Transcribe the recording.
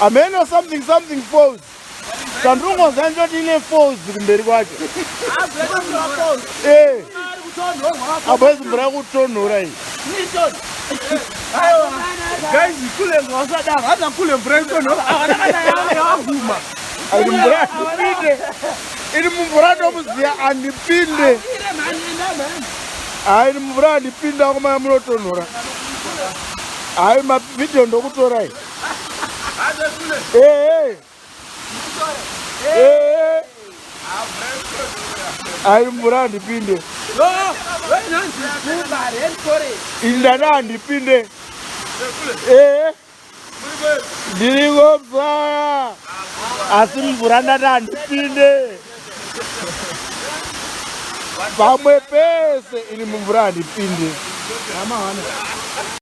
Ameno something falls. Sandungo zanjoti ine falls kumberi kwake. Abwezi mbura kutonhora iyi. Guys, kule ngosadanga hata kule mbura kutonhora. Avuma. Ari mbura kupinde. Iri mvura ndomuziya andipinde. Iri mvura andipinda kuma munotonhora. Ai mavideo ndokutora iyi. Ai mvura andipinde. Indana andipinde. Ndirikobva. Asi mvura ndana andipinde. Pamwe pese iri mvura andipinde.